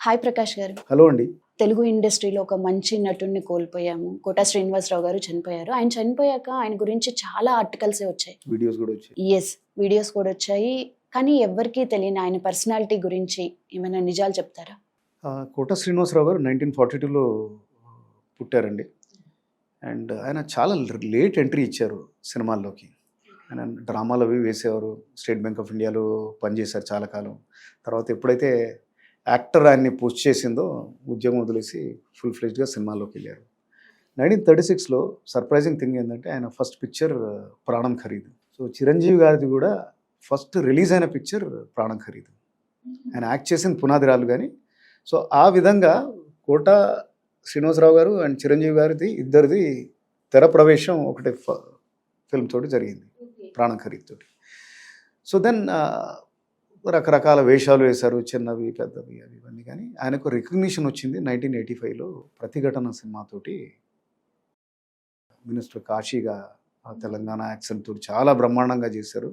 Hi Prakash గారు. Hello అండి. తెలుగు ఇండస్ట్రీలో ఒక మంచి నటుడిని కోల్పోయాము. కోట శ్రీనివాసరావు గారు చనిపోయారు. ఆయన చనిపోయాక ఆయన గురించి చాలా ఆర్టికల్సే వచ్చాయి. వీడియోస్ కూడా వచ్చాయి. యెస్. వీడియోస్ కూడా వచ్చాయి. కానీ ఎవ్వరికీ తెలియని ఆయన పర్సనాలిటీ గురించి ఏమైనా నిజాలు చెప్తారా? కోట శ్రీనివాసరావు గారు 1942లో పుట్టారండి. అండ్ ఆయన చాలా లేట్ ఎంట్రీ ఇచ్చారు సినిమాల్లోకి. ఆయన డ్రామాలు అవి వేసేవారు. స్టేట్ బ్యాంక్ ఆఫ్ ఇండియాలో పనిచేశారు చాలా కాలం. తర్వాత ఎప్పుడైతే యాక్టర్ ఆయన్ని పుష్ చేసిందో ఉద్యోగం వదిలేసి ఫుల్ ఫ్లెజ్డ్గా సినిమాల్లోకి వెళ్ళారు. 1936లో సర్ప్రైజింగ్ థింగ్ ఏంటంటే ఆయన ఫస్ట్ పిక్చర్ ప్రాణం ఖరీదు. సో చిరంజీవి గారిది కూడా ఫస్ట్ రిలీజ్ అయిన పిక్చర్ ప్రాణం ఖరీదు. ఆయన యాక్ట్ చేసిన పునాదిరాలు. కానీ సో ఆ విధంగా కోట శ్రీనివాసరావు గారు అండ్ చిరంజీవి గారిది ఇద్దరిది తెర ప్రవేశం ఒకటి ఫిల్మ్ తోటి జరిగింది, ప్రాణం ఖరీదు తోటి. సో దెన్ రకరకాల వేషాలు వేశారు, చిన్నవి పెద్దవి అవి ఇవన్నీ. కానీ ఆయనకు రికగ్నిషన్ వచ్చింది 1985లో ప్రతిఘటన సినిమాతోటి. మినిస్టర్ కాశీగా ఆ తెలంగాణ యాక్సెంట్ తోటి చాలా బ్రహ్మాండంగా చేశారు.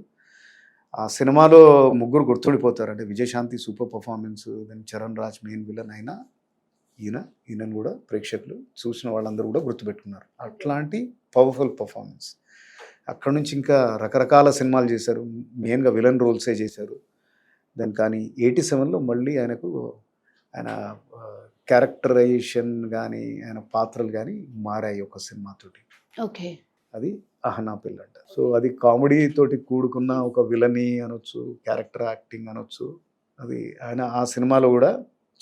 ఆ సినిమాలో ముగ్గురు గుర్తుండిపోతారు. అంటే Vijayashanti super performance, then Charan Raj main villain అయినా ఈయనను కూడా ప్రేక్షకులు చూసిన వాళ్ళందరూ కూడా గుర్తుపెట్టుకున్నారు. అట్లాంటి పవర్ఫుల్ పర్ఫార్మెన్స్. అక్కడ నుంచి ఇంకా రకరకాల సినిమాలు చేశారు, మెయిన్గా విలన్ రోల్సే చేశారు. దెన్ కానీ 87లో మళ్ళీ ఆయనకు ఆయన క్యారెక్టరైజేషన్ కానీ ఆయన పాత్రలు కానీ మారాయి ఒక సినిమాతోటి. ఓకే. అది అహనా పిల్లంట. సో అది కామెడీ తోటి కూడుకున్న ఒక విలని అనొచ్చు, క్యారెక్టర్ యాక్టింగ్ అనొచ్చు. అది ఆయన ఆ సినిమాలో కూడా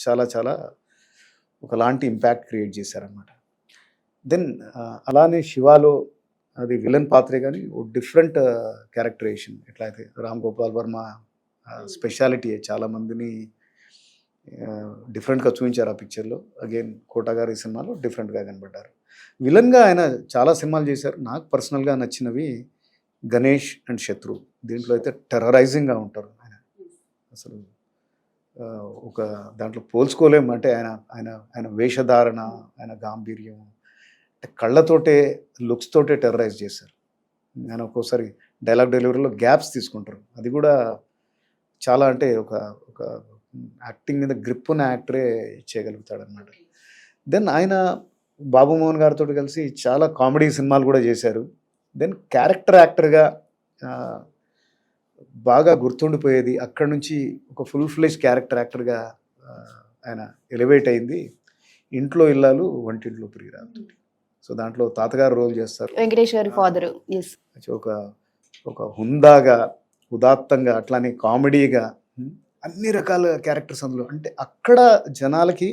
చాలా చాలా ఒకలాంటి ఇంపాక్ట్ క్రియేట్ చేశారనమాట. దెన్ అలానే శివాలో అది విలన్ పాత్రే కానీ డిఫరెంట్ క్యారెక్టరైజేషన్. ఎట్లయితే రామ్ గోపాల్ వర్మ స్పెషాలిటీ చాలామందిని డిఫరెంట్గా చూపించారు ఆ పిక్చర్లో. అగైన్ కోట గారి సినిమాలో డిఫరెంట్గా కనబడ్డారు. విలన్గా ఆయన చాలా సినిమాలు చేశారు. నాకు పర్సనల్గా నచ్చినవి గణేష్ అండ్ శత్రు. దీంట్లో అయితే టెర్రరైజింగ్గా ఉంటారు ఆయన. అసలు ఒక దాంట్లో పోల్చుకోలేము. అంటే ఆయన వేషధారణ, ఆయన గాంభీర్యం, అంటే కళ్ళతోటే లుక్స్ తోటే టెర్రరైజ్ చేశారు. ఆయన ఒక్కోసారి డైలాగ్ డెలివరీలో గ్యాప్స్ తీసుకుంటారు. అది కూడా చాలా అంటే ఒక యాక్టింగ్ మీద గ్రిప్ ఉన్న యాక్టరే చేయగలుగుతాడు అనమాట. దెన్ ఆయన బాబు మోహన్ గారితో కలిసి చాలా కామెడీ సినిమాలు కూడా చేశారు. దెన్ క్యారెక్టర్ యాక్టర్గా బాగా గుర్తుండిపోయేది. అక్కడ నుంచి ఒక ఫుల్ ఫ్లెజ్ క్యారెక్టర్ యాక్టర్గా ఆయన ఎలివేట్ అయింది ఇంట్లో ఇల్లాలు వంటింట్లో ప్రియురాలు. సో దాంట్లో తాతగారు రోల్ చేస్తారు, వెంకటేష్ గారి ఫాదర్. ఒక హుందాగా, ఉదాత్తంగా, అట్లానే కామెడీగా అన్ని రకాల క్యారెక్టర్స్ అందులో. అంటే అక్కడ జనాలకి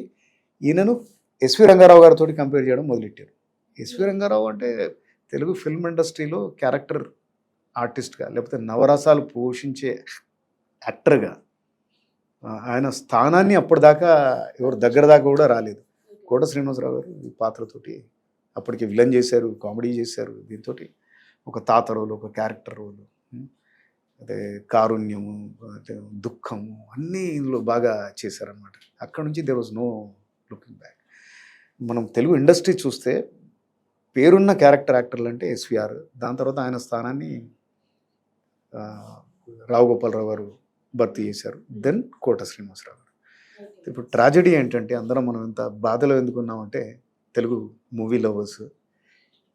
ఈయనను ఎస్వి రంగారావు గారితో కంపేర్ చేయడం మొదలెట్టారు. ఎస్వి రంగారావు అంటే తెలుగు ఫిల్మ్ ఇండస్ట్రీలో క్యారెక్టర్ ఆర్టిస్ట్గా, లేకపోతే నవరసాలు పోషించే యాక్టర్గా ఆయన స్థానాన్ని అప్పటిదాకా ఎవరు దగ్గర దాకా కూడా రాలేదు. కోట శ్రీనివాసరావు గారు ఈ పాత్రతోటి అప్పటికి విలన్ చేశారు, కామెడీ చేశారు. దీంతో ఒక తాత రోలు, ఒక క్యారెక్టర్ రోలు, అదే కారుణ్యము, అంటే దుఃఖము, అన్నీ ఇందులో బాగా చేశారనమాట. అక్కడ నుంచి there was no looking back. మనం తెలుగు ఇండస్ట్రీ చూస్తే పేరున్న క్యారెక్టర్ యాక్టర్లు అంటే ఎస్విఆర్. దాని తర్వాత ఆయన స్థానాన్ని రావు గోపాలరావు గారు భర్తీ చేశారు. దెన్ కోట శ్రీనివాసరావు గారు. ఇప్పుడు ట్రాజెడీ ఏంటంటే అందరం మనం ఎంత బాధలో ఎందుకున్నామంటే తెలుగు మూవీ లవర్స్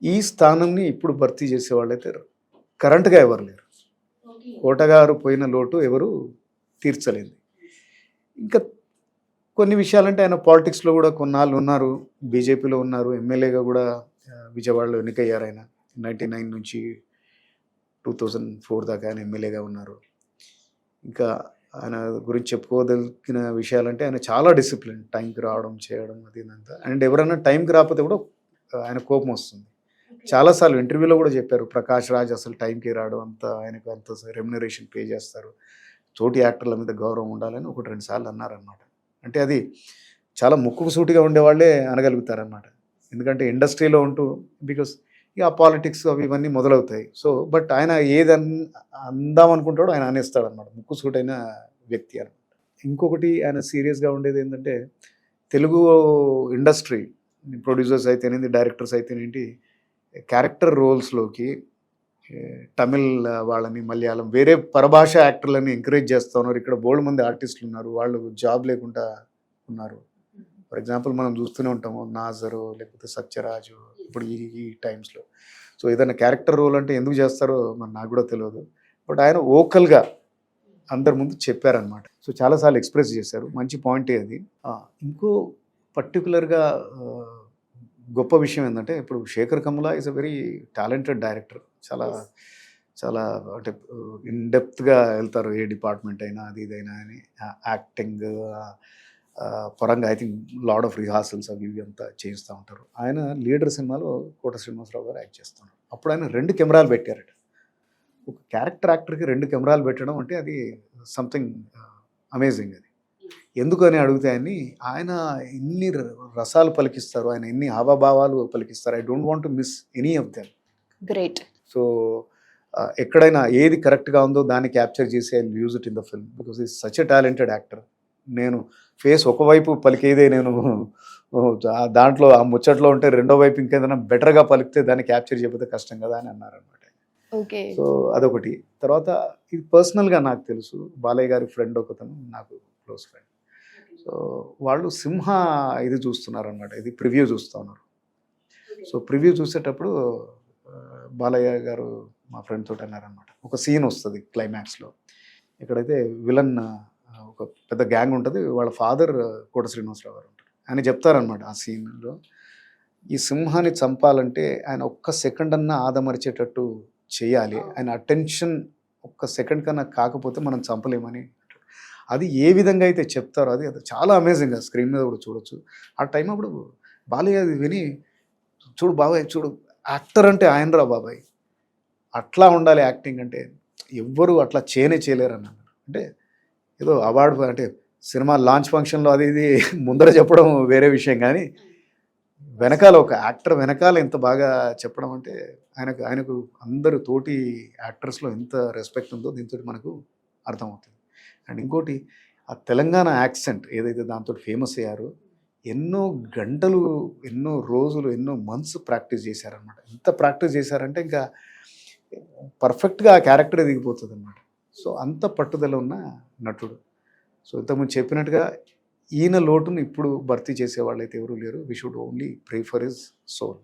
ఈ స్థానంని ఇప్పుడు భర్తీ చేసేవాళ్ళైతే కరెంట్గా ఎవరు లేరు. కోట గారు పోయిన లోటు ఎవరు తీర్చలేదు. ఇంకా కొన్ని విషయాలంటే ఆయన పాలిటిక్స్లో కూడా కొన్నాళ్ళు ఉన్నారు, బీజేపీలో ఉన్నారు, ఎమ్మెల్యేగా కూడా విజయవాడలో ఎన్నికయ్యారు. ఆయన 1999 నుంచి 2004 దాకా ఆయన ఎమ్మెల్యేగా ఉన్నారు. ఇంకా ఆయన గురించి చెప్పుకోదలిగిన విషయాలంటే ఆయన చాలా డిసిప్లిన్, టైంకి రావడం, చేయడం, అది ఇదంతా. అండ్ ఎవరైనా టైంకి రాకపోతే కూడా ఆయన కోపం వస్తుంది. చాలాసార్లు ఇంటర్వ్యూలో కూడా చెప్పారు, ప్రకాష్ రాజ్ అసలు టైంకి రావడం, అంత ఆయనకు అంత రెమ్యునరేషన్ పే చేస్తారు, తోటి యాక్టర్ల మీద గౌరవం ఉండాలని 1-2 సార్లు అన్నారనమాట. అంటే అది చాలా ముక్కుకు సూటిగా ఉండేవాళ్ళే అనగలుగుతారనమాట. ఎందుకంటే ఇండస్ట్రీలో ఉంటూ, బికాస్ ఇక పాలిటిక్స్ అవి ఇవన్నీ మొదలవుతాయి. సో బట్ ఆయన ఏది అందాం అనుకుంటాడో ఆయన అనేస్తాడనమాట. ముక్కు సూటైన వ్యక్తి అనమాట. ఇంకొకటి ఆయన సీరియస్గా ఉండేది ఏంటంటే తెలుగు ఇండస్ట్రీ ప్రొడ్యూసర్స్ అయితేనేంటి, డైరెక్టర్స్ అయితేనేంటి, క్యారెక్టర్ రోల్స్లోకి తమిళ్ వాళ్ళని, మలయాళం, వేరే పరభాష యాక్టర్లని ఎంకరేజ్ చేస్తూ ఉన్నారు. ఇక్కడ బోల్డ్ మంది ఆర్టిస్టులు ఉన్నారు, వాళ్ళు జాబ్ లేకుండా ఉన్నారు. ఫర్ ఎగ్జాంపుల్ మనం చూస్తూనే ఉంటాము నాజరు లేకపోతే సత్యరాజు ఇప్పుడు ఈ టైమ్స్లో. సో ఏదైనా క్యారెక్టర్ రోల్ అంటే ఎందుకు చేస్తారో మరి నాకు కూడా తెలియదు. బట్ ఆయన ఓకల్గా అందరి ముందు చెప్పారనమాట. సో చాలాసార్లు ఎక్స్ప్రెస్ చేశారు. మంచి పాయింటే అది. ఇంకో పర్టికులర్గా గొప్ప విషయం ఏంటంటే ఇప్పుడు Sekhar Kammula is a very talented director. చాలా చాలా అంటే ఇన్డెప్త్గా వెళ్తారు ఏ డిపార్ట్మెంట్ అయినా అది ఇదైనా అని. యాక్టింగ్ పరంగా I think lot of rehearsals అవి ఇవి అంతా చేస్తూ ఉంటారు. ఆయన లీడర్ సినిమాలో కోట శ్రీనివాసరావు గారు యాక్ట్ చేస్తున్నారు. అప్పుడు ఆయన 2 కెమెరాలు పెట్టారట. ఒక క్యారెక్టర్ యాక్టర్కి 2 కెమెరాలు పెట్టడం అంటే అది సంథింగ్ అమేజింగ్. అది ఎందుకని అడిగితే ఆయన ఎన్ని రసాలు పలికిస్తారు, ఆయన ఎన్ని హావభావాలు పలికిస్తారు. I don't want to miss any of them. Great. So ఎక్కడైనా ఏది కరెక్ట్గా ఉందో దాన్ని క్యాప్చర్ చేసి I use it in the film because is such a talented actor. నేను ఫేస్ ఒకవైపు పలికేదే నేను దాంట్లో ఆ ముచ్చట్లో ఉంటే రెండో వైపు ఇంకేదైనా బెటర్గా పలికితే దాన్ని క్యాప్చర్ చేయకపోతే కష్టం కదా అని అన్నారనమాట. ఓకే. సో అదొకటి. తర్వాత ఇది పర్సనల్గా నాకు తెలుసు, బాలయ్య గారి ఫ్రెండ్ ఒకతను నాకు క్లోజ్ ఫ్రెండ్. సో వాళ్ళు సింహ ఇది చూస్తున్నారనమాట, ఇది ప్రివ్యూ చూస్తూ ఉన్నారు. సో ప్రివ్యూ చూసేటప్పుడు బాలయ్య గారు మా ఫ్రెండ్ తోటి అన్నారనమాట, ఒక సీన్ వస్తుంది క్లైమాక్స్లో, ఎక్కడైతే విలన్ ఒక పెద్ద గ్యాంగ్ ఉంటుంది, వాళ్ళ ఫాదర్ కోట శ్రీనివాసరావు గారు ఉంటారు. ఆయన చెప్తారనమాట ఆ సీన్లో, ఈ సింహాన్ని చంపాలంటే ఆయన ఒక్క సెకండ్ అన్నా ఆదమరిచేటట్టు చేయాలి, ఆయన అటెన్షన్ ఒక్క సెకండ్ కన్నా కాకపోతే మనం చంపలేమని. అది ఏ విధంగా అయితే చెప్తారో అది చాలా అమేజింగ్గా స్క్రీన్ మీద కూడా చూడొచ్చు. ఆ టైం అప్పుడు బాలయ్య అది విని, చూడు బాబాయ్ చూడు, యాక్టర్ అంటే ఆయనరా బాబాయ్, అట్లా ఉండాలి యాక్టింగ్ అంటే, ఎవ్వరు అట్లా చేయలేరు అన్నాను. అంటే ఏదో అవార్డు అంటే సినిమా లాంచ్ ఫంక్షన్లో అది ఇది ముందర చెప్పడం వేరే విషయం, కానీ వెనకాల ఒక యాక్టర్ వెనకాల ఎంత బాగా చెప్పడం అంటే ఆయనకు అందరు తోటి యాక్టర్స్లో ఎంత రెస్పెక్ట్ ఉందో దీంతో మనకు అర్థమవుతుంది. అండ్ ఇంకోటి, ఆ తెలంగాణ యాక్సెంట్ ఏదైతే దాంతో ఫేమస్ అయ్యారో, ఎన్నో గంటలు, ఎన్నో రోజులు, ఎన్నో మంత్స్ ప్రాక్టీస్ చేశారనమాట. ఎంత ప్రాక్టీస్ చేశారంటే ఇంకా పర్ఫెక్ట్గా ఆ క్యారెక్టర్ దిగిపోతుంది అనమాట. సో అంత పట్టుదల ఉన్న నటుడు. సో ఇంతకుముందు చెప్పినట్టుగా ఈయన లోటును ఇప్పుడు భర్తీ చేసే వాళ్ళైతే ఎవరూ లేరు. We should only pray for his soul.